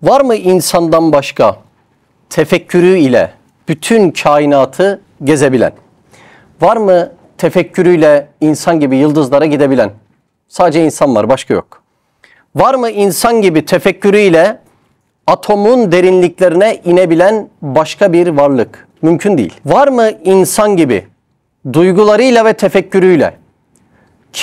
Var mı insandan başka tefekkürü ile bütün kainatı gezebilen? Var mı tefekkürüyle insan gibi yıldızlara gidebilen? Sadece insan var, başka yok. Var mı insan gibi tefekkürüyle atomun derinliklerine inebilen başka bir varlık? Mümkün değil. Var mı insan gibi duygularıyla ve tefekkürüyle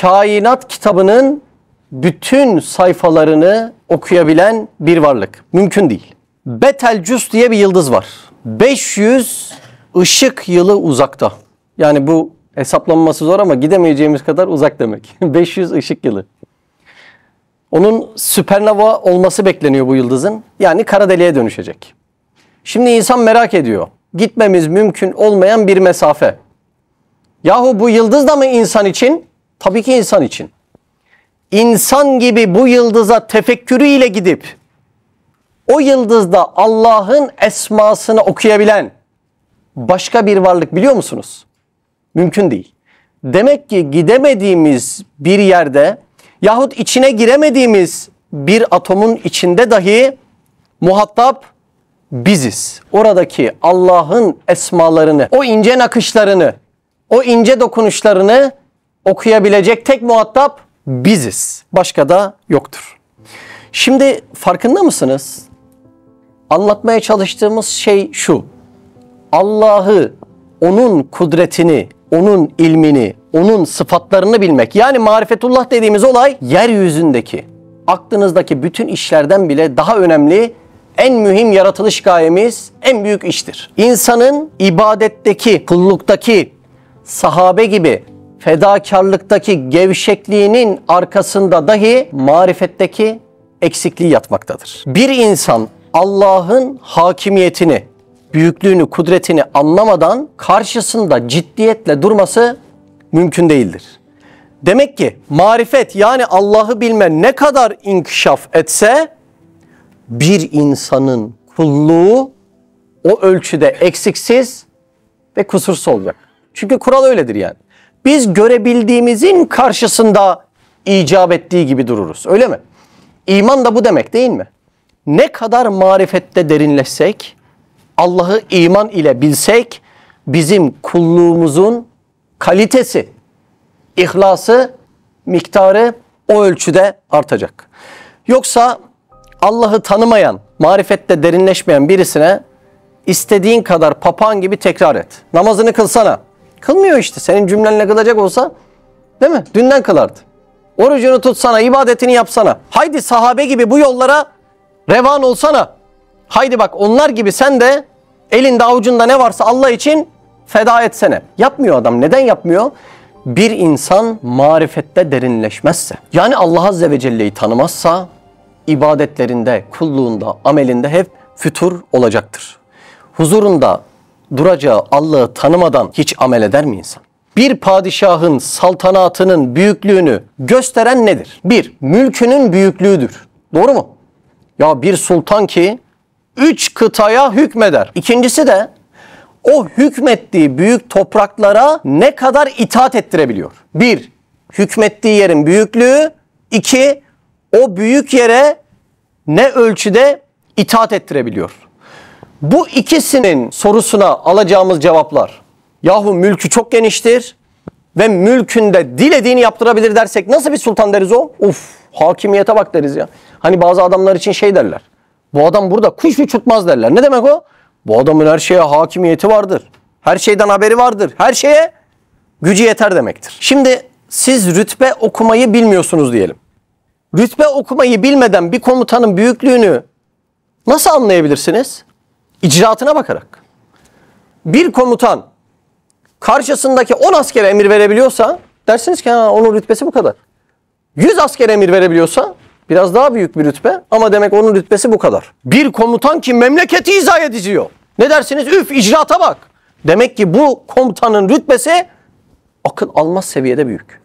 kainat kitabının bütün sayfalarını okuyabilen bir varlık? Mümkün değil. Betelgeuse diye bir yıldız var. 500 ışık yılı uzakta. Yani bu hesaplanması zor ama gidemeyeceğimiz kadar uzak demek. 500 ışık yılı. Onun süpernova olması bekleniyor bu yıldızın. Yani kara deliğe dönüşecek. Şimdi insan merak ediyor. Gitmemiz mümkün olmayan bir mesafe. Yahu bu yıldız da mı insan için? Tabii ki insan için. İnsan gibi bu yıldıza tefekkürüyle gidip o yıldızda Allah'ın esmasını okuyabilen başka bir varlık biliyor musunuz? Mümkün değil. Demek ki gidemediğimiz bir yerde yahut içine giremediğimiz bir atomun içinde dahi muhatap biziz. Oradaki Allah'ın esmalarını, o ince nakışlarını, o ince dokunuşlarını okuyabilecek tek muhatap biziz. Başka da yoktur. Şimdi farkında mısınız? Anlatmaya çalıştığımız şey şu. Allah'ı, onun kudretini, onun ilmini, onun sıfatlarını bilmek. Yani marifetullah dediğimiz olay yeryüzündeki, aklınızdaki bütün işlerden bile daha önemli, en mühim yaratılış gayemiz, en büyük iştir. İnsanın ibadetteki, kulluktaki, sahabe gibi fedakarlıktaki gevşekliğinin arkasında dahi marifetteki eksikliği yatmaktadır. Bir insan Allah'ın hakimiyetini, büyüklüğünü, kudretini anlamadan karşısında ciddiyetle durması mümkün değildir. Demek ki marifet yani Allah'ı bilme ne kadar inkişaf etse bir insanın kulluğu o ölçüde eksiksiz ve kusursuz olacak. Çünkü kural öyledir yani. Biz görebildiğimizin karşısında icap ettiği gibi dururuz. Öyle mi? İman da bu demek değil mi? Ne kadar marifette derinleşsek, Allah'ı iman ile bilsek, bizim kulluğumuzun kalitesi, ihlası, miktarı o ölçüde artacak. Yoksa Allah'ı tanımayan, marifette derinleşmeyen birisine istediğin kadar papağan gibi tekrar et. Namazını kılsana. Kılmıyor işte. Senin cümlenle kılacak olsa, değil mi? Dünden kılardı. Orucunu tutsana, ibadetini yapsana. Haydi sahabe gibi bu yollara revan olsana. Haydi bak onlar gibi sen de elinde avucunda ne varsa Allah için feda etsene. Yapmıyor adam. Neden yapmıyor? Bir insan marifette derinleşmezse, yani Allah Azze ve Celle'yi tanımazsa, ibadetlerinde, kulluğunda, amelinde hep fütur olacaktır. Huzurunda duracağı Allah'ı tanımadan hiç amel eder mi insan? Bir padişahın saltanatının büyüklüğünü gösteren nedir? Bir, mülkünün büyüklüğüdür. Doğru mu? Ya bir sultan ki 3 kıtaya hükmeder. İkincisi de o hükmettiği büyük topraklara ne kadar itaat ettirebiliyor? Bir, hükmettiği yerin büyüklüğü. İki, o büyük yere ne ölçüde itaat ettirebiliyor? Bu ikisinin sorusuna alacağımız cevaplar. Yahu mülkü çok geniştir ve mülkünde dilediğini yaptırabilir dersek nasıl bir sultan deriz o? Uf, hakimiyete bak deriz ya. Hani bazı adamlar için şey derler. Bu adam burada kuş uçurtmaz derler. Ne demek o? Bu adamın her şeye hakimiyeti vardır. Her şeyden haberi vardır. Her şeye gücü yeter demektir. Şimdi siz rütbe okumayı bilmiyorsunuz diyelim. Rütbe okumayı bilmeden bir komutanın büyüklüğünü nasıl anlayabilirsiniz? İcraatına bakarak. Bir komutan karşısındaki 10 askere emir verebiliyorsa dersiniz ki onun rütbesi bu kadar. 100 askere emir verebiliyorsa biraz daha büyük bir rütbe ama demek onun rütbesi bu kadar. Bir komutan ki memleketi izah ediyor. Ne dersiniz? Üf, icraata bak. Demek ki bu komutanın rütbesi akıl almaz seviyede büyük.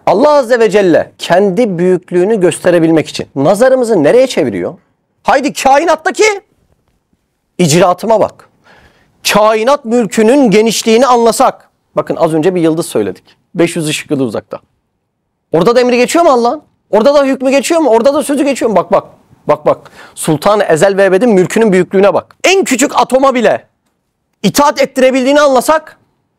Allah Azze ve Celle kendi büyüklüğünü gösterebilmek için nazarımızı nereye çeviriyor? Haydi kainattaki icraatıma bak. Kainat mülkünün genişliğini anlasak. Bakın az önce bir yıldız söyledik. 500 ışık yılı uzakta. Orada da emri geçiyor mu Allah'ın? Orada da hükmü geçiyor mu? Orada da sözü geçiyor mu? Bak bak. Bak bak. Sultan-ı Ezel ve Ebed'in mülkünün büyüklüğüne bak. En küçük atoma bile itaat ettirebildiğini anlasak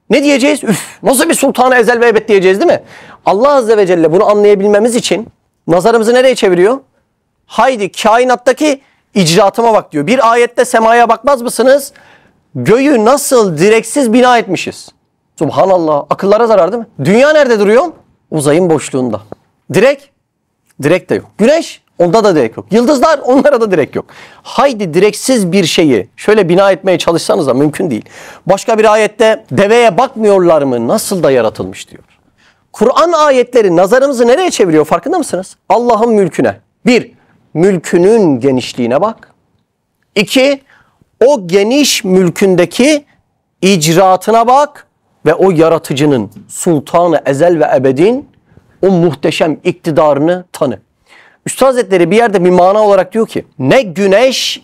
ne diyeceğiz? Üf, nasıl bir Sultan-ı Ezel ve Ebed diyeceğiz değil mi? Allah Azze ve Celle bunu anlayabilmemiz için nazarımızı nereye çeviriyor? Haydi kainattaki icraatıma bak diyor. Bir ayette semaya bakmaz mısınız? Göğü nasıl direksiz bina etmişiz. Subhanallah. Akıllara zarar değil mi? Dünya nerede duruyor? Uzayın boşluğunda. Direk de yok. Güneş, onda da direk yok. Yıldızlar, onlara da direk yok. Haydi direksiz bir şeyi şöyle bina etmeye çalışsanız da mümkün değil. Başka bir ayette deveye bakmıyorlar mı? Nasıl da yaratılmış diyor. Kur'an ayetleri nazarımızı nereye çeviriyor farkında mısınız? Allah'ın mülküne. Bir, mülkünün genişliğine bak. İki, o geniş mülkündeki icraatına bak ve o yaratıcının Sultan-ı Ezel ve Ebed'in o muhteşem iktidarını tanı. Üstad Hazretleri bir yerde bir mana olarak diyor ki ne güneş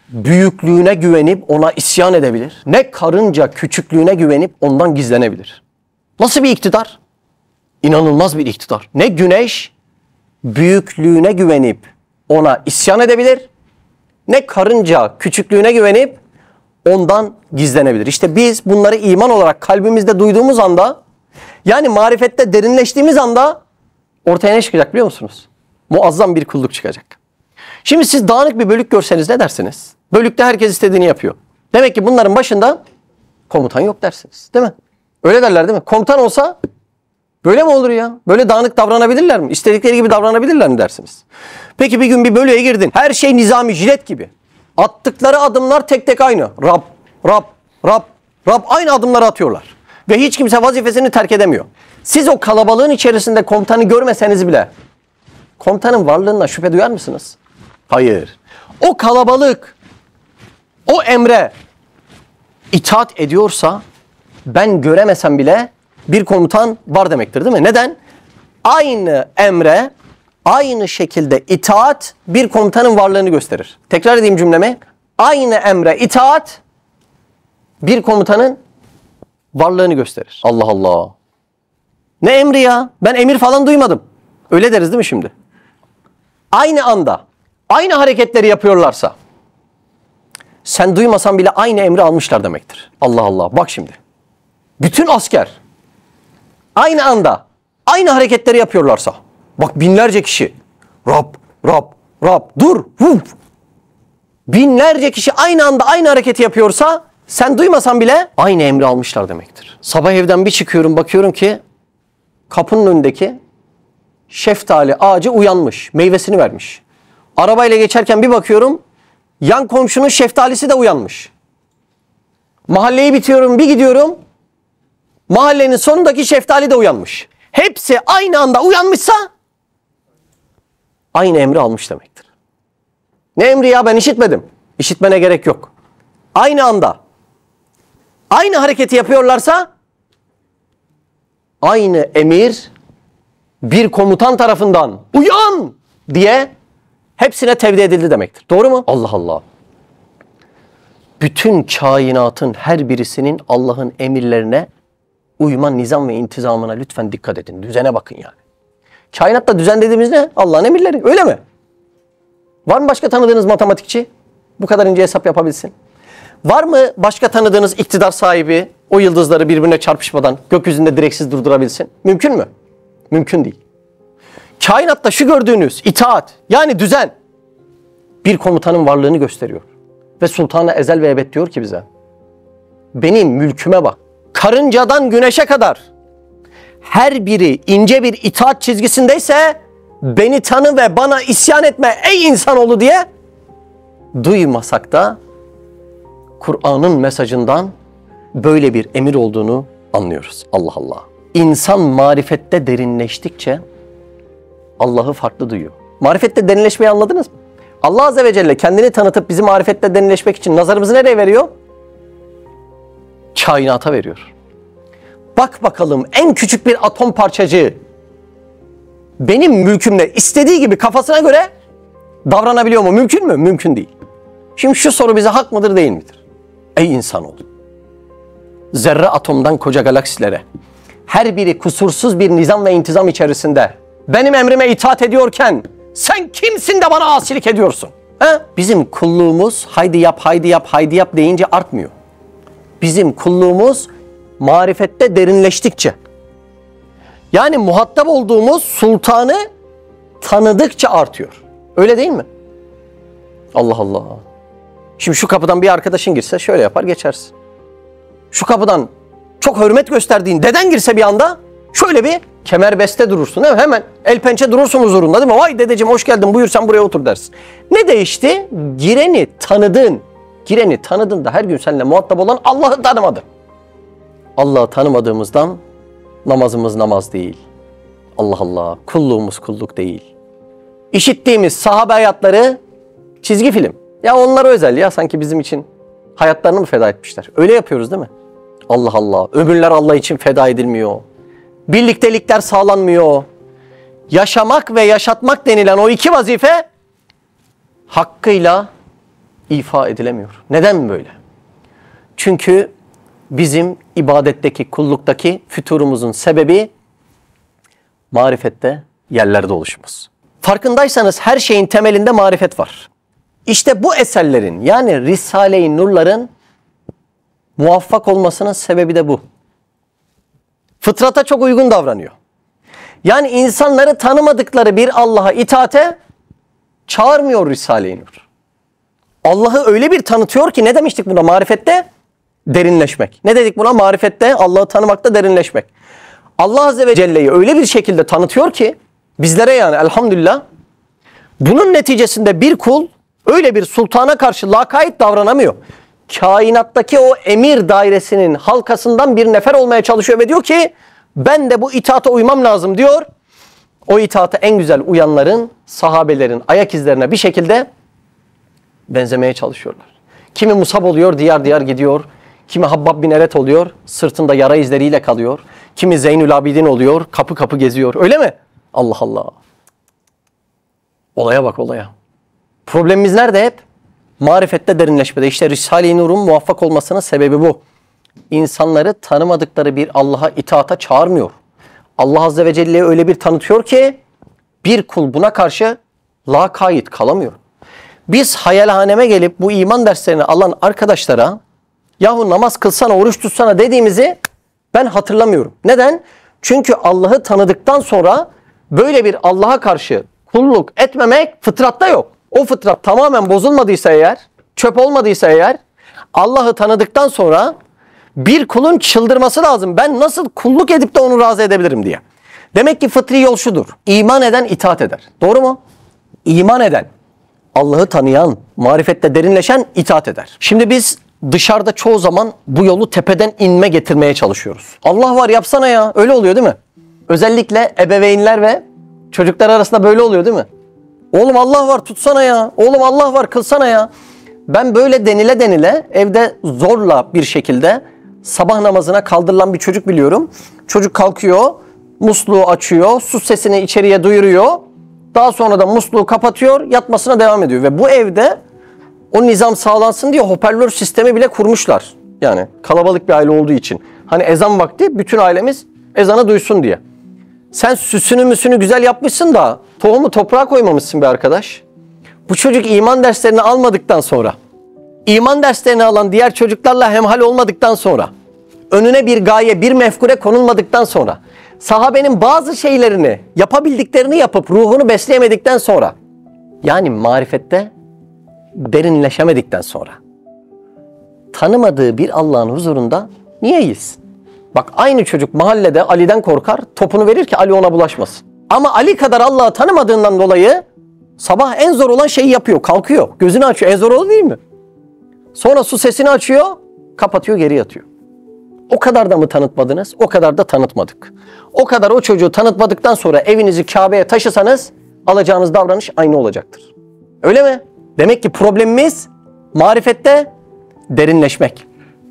büyüklüğüne güvenip ona isyan edebilir, ne karınca küçüklüğüne güvenip ondan gizlenebilir. Nasıl bir iktidar? İnanılmaz bir iktidar. Ne güneş büyüklüğüne güvenip ona isyan edebilir, ne karınca küçüklüğüne güvenip ondan gizlenebilir. İşte biz bunları iman olarak kalbimizde duyduğumuz anda, yani marifette derinleştiğimiz anda ortaya ne çıkacak biliyor musunuz? Muazzam bir kulluk çıkacak. Şimdi siz dağınık bir bölük görseniz ne dersiniz? Bölükte herkes istediğini yapıyor. Demek ki bunların başında komutan yok dersiniz. Değil mi? Öyle derler değil mi? Komutan olsa böyle mi olur ya? Böyle dağınık davranabilirler mi? İstedikleri gibi davranabilirler mi dersiniz? Peki bir gün bir bölüğe girdin. Her şey nizami, jilet gibi. Attıkları adımlar tek tek aynı. Rab, Rab, Rab, Rab aynı adımları atıyorlar. Ve hiç kimse vazifesini terk edemiyor. Siz o kalabalığın içerisinde komutanı görmeseniz bile komutanın varlığına şüphe duyar mısınız? Hayır. O kalabalık o emre itaat ediyorsa ben göremesem bile bir komutan var demektir değil mi? Neden? Aynı emre, aynı şekilde itaat bir komutanın varlığını gösterir. Tekrar edeyim cümlemi. Aynı emre itaat bir komutanın varlığını gösterir. Allah Allah. Ne emri ya? Ben emir falan duymadım. Öyle deriz değil mi şimdi? Aynı anda, aynı hareketleri yapıyorlarsa sen duymasan bile aynı emri almışlar demektir. Allah Allah. Bak şimdi. Bütün asker aynı anda aynı hareketleri yapıyorlarsa, bak binlerce kişi Rab, Rab, Rab, dur, vuf. Binlerce kişi aynı anda aynı hareketi yapıyorsa sen duymasan bile aynı emri almışlar demektir. Sabah evden bir çıkıyorum bakıyorum ki kapının önündeki şeftali ağacı uyanmış, meyvesini vermiş. Arabayla geçerken bir bakıyorum yan komşunun şeftalisi de uyanmış. Mahalleyi bitiyorum bir gidiyorum mahallenin sonundaki şeftali de uyanmış. Hepsi aynı anda uyanmışsa aynı emri almış demektir. Ne emri ya ben işitmedim. İşitmene gerek yok. Aynı anda aynı hareketi yapıyorlarsa aynı emir bir komutan tarafından uyan diye hepsine tevdi edildi demektir. Doğru mu? Allah Allah. Bütün kainatın her birisinin Allah'ın emirlerine uyma, nizam ve intizamına lütfen dikkat edin. Düzene bakın yani. Kainatta düzen dediğimiz ne? Allah'ın emirleri. Öyle mi? Var mı başka tanıdığınız matematikçi? Bu kadar ince hesap yapabilsin. Var mı başka tanıdığınız iktidar sahibi o yıldızları birbirine çarpışmadan gökyüzünde direksiz durdurabilsin? Mümkün mü? Mümkün değil. Kainatta şu gördüğünüz itaat yani düzen bir komutanın varlığını gösteriyor. Ve Sultan-ı Ezel ve Ebed diyor ki bize benim mülküme bak. Karıncadan güneşe kadar her biri ince bir itaat çizgisindeyse beni tanı ve bana isyan etme ey insanoğlu diye duymasak da Kur'an'ın mesajından böyle bir emir olduğunu anlıyoruz. Allah Allah. İnsan marifette derinleştikçe Allah'ı farklı duyuyor. Marifette derinleşmeyi anladınız mı? Allah Azze ve Celle kendini tanıtıp bizi marifette derinleşmek için nazarımızı nereye veriyor? Kainata veriyor. Bak bakalım en küçük bir atom parçacığı benim mülkümle istediği gibi kafasına göre davranabiliyor mu? Mümkün mü? Mümkün değil. Şimdi şu soru bize hak mıdır değil midir? Ey insanoğlu! Zerre atomdan koca galaksilere her biri kusursuz bir nizam ve intizam içerisinde benim emrime itaat ediyorken Sen kimsin de bana asilik ediyorsun? He? Bizim kulluğumuz haydi yap, haydi yap, haydi yap deyince artmıyor. Bizim kulluğumuz marifette derinleştikçe. Yani muhatap olduğumuz sultanı tanıdıkça artıyor. Öyle değil mi? Allah Allah. Şimdi şu kapıdan bir arkadaşın girse şöyle yapar geçersin. Şu kapıdan çok hürmet gösterdiğin deden girse bir anda şöyle bir kemerbeste durursun değil mi? Hemen el pençe durursun huzurunda değil mi? Vay dedeciğim hoş geldin, buyur sen buraya otur dersin. Ne değişti? Gireni tanıdın. Gireni tanıdın da her gün seninle muhatap olan Allah'ı tanımadın. Allah'ı tanımadığımızdan namazımız namaz değil. Allah Allah. Kulluğumuz kulluk değil. İşittiğimiz sahabe hayatları çizgi film. Ya onlara özel ya, sanki bizim için hayatlarını mı feda etmişler? Öyle yapıyoruz değil mi? Allah Allah. Ömürler Allah için feda edilmiyor. Birliktelikler sağlanmıyor. Yaşamak ve yaşatmak denilen o iki vazife hakkıyla ifa edilemiyor. Neden böyle? Çünkü bizim ibadetteki, kulluktaki füturumuzun sebebi marifette yerlerde oluşumuz. Farkındaysanız her şeyin temelinde marifet var. İşte bu eserlerin, yani Risale-i Nurların muvaffak olmasının sebebi de bu. Fıtrata çok uygun davranıyor. Yani insanları tanımadıkları bir Allah'a itaate çağırmıyor Risale-i Nur. Allah'ı öyle bir tanıtıyor ki, ne demiştik buna? Marifette derinleşmek. Ne dedik buna? Marifette, Allah'ı tanımakta derinleşmek. Allah Azze ve Celle'yi öyle bir şekilde tanıtıyor ki bizlere, yani elhamdülillah, bunun neticesinde bir kul öyle bir sultana karşı lakayt davranamıyor. Kainattaki o emir dairesinin halkasından bir nefer olmaya çalışıyor ve diyor ki ben de bu itaata uymam lazım diyor. O itaata en güzel uyanların, sahabelerin ayak izlerine bir şekilde benzemeye çalışıyorlar. Kimi Musab oluyor, diyar diyar gidiyor. Kimi Habbab bin Eret oluyor, sırtında yara izleriyle kalıyor. Kimi Zeynül Abidin oluyor, kapı kapı geziyor. Öyle mi? Allah Allah. Olaya bak olaya. Problemimiz nerede hep? Marifette derinleşmede. İşte Risale-i Nur'un muvaffak olmasının sebebi bu. İnsanları tanımadıkları bir Allah'a itaata çağırmıyor. Allah Azze ve Celle'yi öyle bir tanıtıyor ki bir kul buna karşı lakayt kalamıyor. Biz hayalhaneme gelip bu iman derslerini alan arkadaşlara yahu namaz kılsana, oruç tutsana dediğimizi ben hatırlamıyorum. Neden? Çünkü Allah'ı tanıdıktan sonra böyle bir Allah'a karşı kulluk etmemek fıtratta yok. O fıtrat tamamen bozulmadıysa eğer, çöp olmadıysa eğer, Allah'ı tanıdıktan sonra bir kulun çıldırması lazım. Ben nasıl kulluk edip de onu razı edebilirim diye. Demek ki fıtri yol şudur. İman eden itaat eder. Doğru mu? İman eden, Allah'ı tanıyan, marifette derinleşen itaat eder. Şimdi biz dışarıda çoğu zaman bu yolu tepeden inme getirmeye çalışıyoruz. Allah var yapsana ya. Öyle oluyor değil mi? Özellikle ebeveynler ve çocuklar arasında böyle oluyor değil mi? Oğlum Allah var tutsana ya. Oğlum Allah var kılsana ya. Ben böyle denile denile evde zorla bir şekilde sabah namazına kaldırılan bir çocuk biliyorum. Çocuk kalkıyor, musluğu açıyor, su sesini içeriye duyuruyor. Daha sonra da musluğu kapatıyor, yatmasına devam ediyor. Ve bu evde o nizam sağlansın diye hoparlör sistemi bile kurmuşlar. Yani kalabalık bir aile olduğu için. Hani ezan vakti bütün ailemiz ezanı duysun diye. Sen süsünü müsünü güzel yapmışsın da tohumu toprağa koymamışsın be arkadaş. Bu çocuk iman derslerini almadıktan sonra, iman derslerini alan diğer çocuklarla hemhal olmadıktan sonra, önüne bir gaye, bir mefkure konulmadıktan sonra, sahabenin bazı şeylerini, yapabildiklerini yapıp ruhunu besleyemedikten sonra, yani marifette derinleşemedikten sonra, tanımadığı bir Allah'ın huzurunda niye yiyiz? Bak aynı çocuk mahallede Ali'den korkar, topunu verir ki Ali ona bulaşmasın. Ama Ali kadar Allah'ı tanımadığından dolayı sabah en zor olan şeyi yapıyor, kalkıyor, gözünü açıyor. En zor o değil mi? Sonra su sesini açıyor, kapatıyor, geri yatıyor. O kadar da mı tanıtmadınız? O kadar da tanıtmadık. O kadar o çocuğu tanıtmadıktan sonra evinizi Kabe'ye taşısanız alacağınız davranış aynı olacaktır. Öyle mi? Demek ki problemimiz marifette derinleşmek.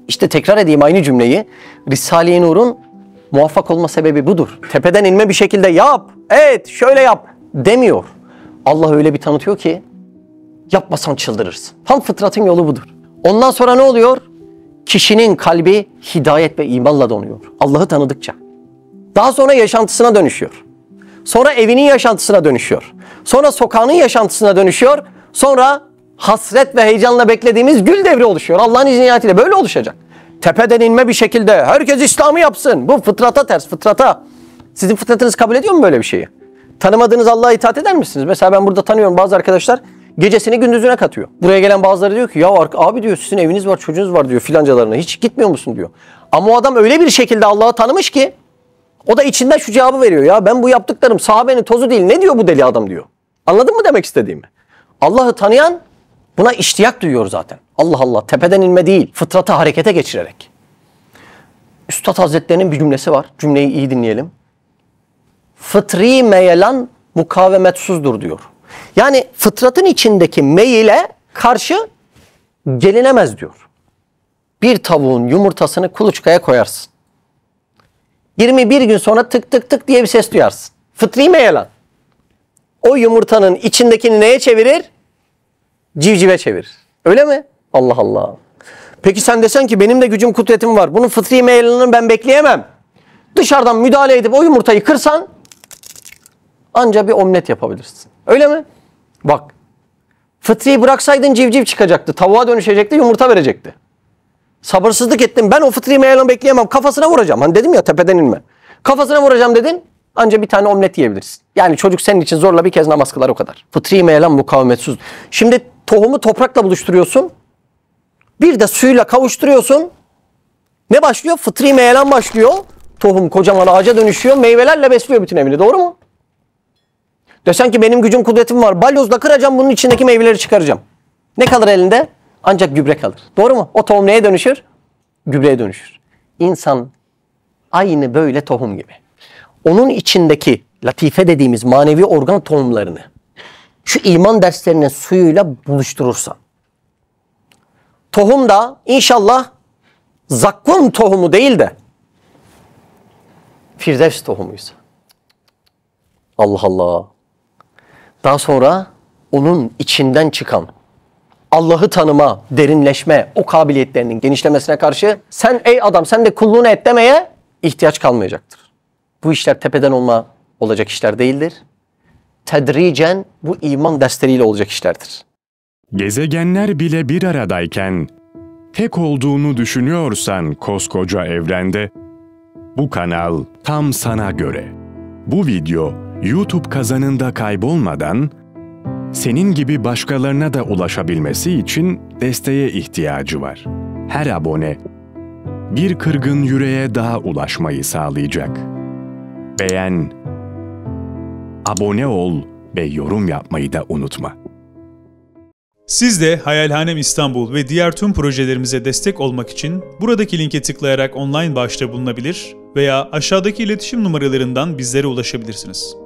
İşte tekrar edeyim aynı cümleyi. Risale-i Nur'un muvaffak olma sebebi budur. Tepeden inme bir şekilde yap, et, şöyle yap demiyor. Allah öyle bir tanıtıyor ki yapmasan çıldırırsın. Tam fıtratın yolu budur. Ondan sonra ne oluyor? Kişinin kalbi hidayet ve imanla donuyor. Allah'ı tanıdıkça. Daha sonra yaşantısına dönüşüyor. Sonra evinin yaşantısına dönüşüyor. Sonra sokağının yaşantısına dönüşüyor. Sonra hasret ve heyecanla beklediğimiz gül devri oluşuyor. Allah'ın izniyetiyle böyle oluşacak. Tepeden inme bir şekilde herkes İslam'ı yapsın. Bu fıtrata ters, fıtrata. Sizin fıtratınız kabul ediyor mu böyle bir şeyi? Tanımadığınız Allah'a itaat eder misiniz? Mesela ben burada tanıyorum bazı arkadaşlar gecesini gündüzüne katıyor. Buraya gelen bazıları diyor ki ya abi diyor sizin eviniz var, çocuğunuz var diyor filancalarına. Hiç gitmiyor musun diyor. Ama o adam öyle bir şekilde Allah'ı tanımış ki o da içinden şu cevabı veriyor. Ya ben bu yaptıklarım sahabenin tozu değil. Ne diyor bu deli adam diyor. Anladın mı demek istediğimi? Allah'ı tanıyan buna iştiyak duyuyor zaten. Allah Allah, tepeden inme değil, fıtratı harekete geçirerek. Üstad Hazretleri'nin bir cümlesi var. Cümleyi iyi dinleyelim. Fıtri meyelan mukavemetsuzdur diyor. Yani fıtratın içindeki meyile karşı gelinemez diyor. Bir tavuğun yumurtasını kuluçkaya koyarsın. 21 gün sonra tık tık tık diye bir ses duyarsın. Fıtri meyelan. O yumurtanın içindekini neye çevirir? Civcive çevirir. Öyle mi? Allah Allah. Peki sen desen ki benim de gücüm kudretim var. Bunun fıtri meyelanını ben bekleyemem. Dışarıdan müdahale edip o yumurtayı kırsan anca bir omlet yapabilirsin. Öyle mi? Bak. Fıtriyi bıraksaydın civciv çıkacaktı. Tavuğa dönüşecekti, yumurta verecekti. Sabırsızlık ettim. Ben o fıtri meyelanı bekleyemem. Kafasına vuracağım. Hani dedim ya tepeden inme. Kafasına vuracağım dedin. Anca bir tane omlet yiyebilirsin. Yani çocuk senin için zorla bir kez namaz kılar o kadar. Fıtri meyelan mukavemetsiz. Şimdi tohumu toprakla buluşturuyorsun. Bir de suyla kavuşturuyorsun. Ne başlıyor? Fıtri meyelan başlıyor. Tohum kocaman ağaca dönüşüyor. Meyvelerle besliyor bütün evini. Doğru mu? Desen ki benim gücüm kudretim var. Balyozla kıracağım bunun içindeki meyveleri çıkaracağım. Ne kalır elinde? Ancak gübre kalır. Doğru mu? O tohum neye dönüşür? Gübreye dönüşür. İnsan aynı böyle tohum gibi. Onun içindeki latife dediğimiz manevi organ tohumlarını şu iman derslerinin suyuyla buluşturursan, tohum da inşallah zakkum tohumu değil de Firdevs tohumuysa. Allah Allah. Daha sonra onun içinden çıkan Allah'ı tanıma, derinleşme, o kabiliyetlerinin genişlemesine karşı sen ey adam sen de kulluğunu et demeye ihtiyaç kalmayacaktır. Bu işler tepeden olacak işler değildir. Tedricen bu iman dersleriyle olacak işlerdir. Gezegenler bile bir aradayken tek olduğunu düşünüyorsan koskoca evrende bu kanal tam sana göre. Bu video YouTube kazanında kaybolmadan senin gibi başkalarına da ulaşabilmesi için desteğe ihtiyacı var. Her abone bir kırgın yüreğe daha ulaşmayı sağlayacak. Beğen, abone ol ve yorum yapmayı da unutma. Siz de Hayalhanem İstanbul ve diğer tüm projelerimize destek olmak için buradaki linke tıklayarak online bağışta bulunabilir veya aşağıdaki iletişim numaralarından bizlere ulaşabilirsiniz.